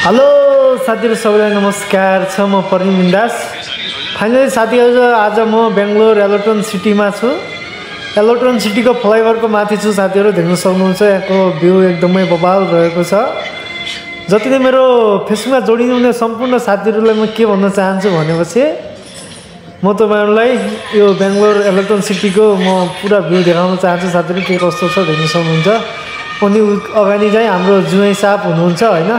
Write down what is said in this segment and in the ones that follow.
Hello साथीहरु सबैलाई नमस्कार छ म प्रनिम दास। फाइनली साथीहरु आज म बेंगलोर एलोटन सिटीमा छु। एलोटन सिटीको फ्लाइओभरको माथि छु साथीहरु, देख्न सक्नुहुन्छ यहाँको भ्यू एकदमै बबाल रहेको छ। जति नै मेरो फेसबुकमा जोडिनुहुने सम्पूर्ण साथीहरुलाई म के भन्न चाहन्छु भनेपछि म तपाईहरुलाई यो बेंगलोर एलोटन सिटीको म पुरा भ्यू देखाउन चाहन्छु साथीहरु, के कस्तो छ देख्न सक्नुहुन्छ। अनि अगाडि चाहिँ हाम्रो जुवाई साहब हुनुहुन्छ हैन,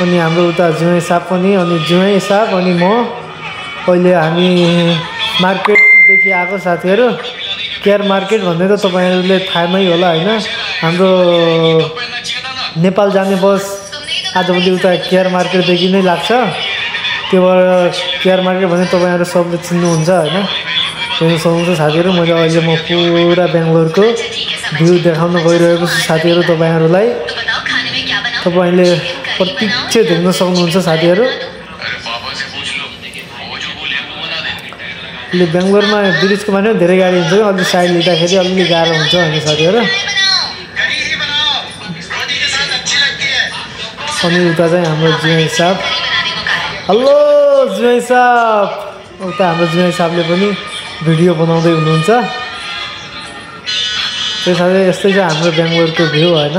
अनि हाम्रो उता जुवाई साहब पनि, अनि जुवाई साहब अनि म अहिले हामी मार्केटदेखि आएको साथीहरु। केयर मार्केट भन्ने त तपाईहरुले थाहामै होला हैन, हाम्रो नेपाल जाने बस आजभोलि उता केयर मार्केटदेखि नै लाग्छ। त्यो केयर मार्केट भने तपाईहरु सबले चिन्नुहुन्छ हैन। देख्न सक्नुहुन्छ साथीहरु, मैले अहिले म पुरा बेंगलोरको भ्यू देखाउन गइरहेको छु साथीहरु तपाईहरुलाई। तपाईले प्रत्यक्ष देख्न सक्नुहुन्छ साथीहरु। ले बेंगलोरमा ब्रिजको माने धेरै गाडी हुन्छ, अलि साइड लिँदाखेरि अलि गाह्रो हुन्छ हैन साथीहरु। अनि उता चाहिँ हाम्रो जुवाई साहब, हेलो जुवाई साहब, उता हाम्रो जुवाई साहबले पनि भिडियो बनाउँदै हुनुहुन्छ। त्यसैले यस्तै चाहिँ हाम्रो बेंगलोरको भ्यू हैन।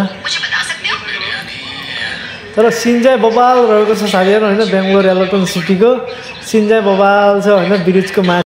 तर सिन चाहिँ बबाल रहेको छ साथीहरु हैन, बेंगलोर एलोटन सिटीको सिन चाहिँ बबाल छ हैन, ब्रिजको माथि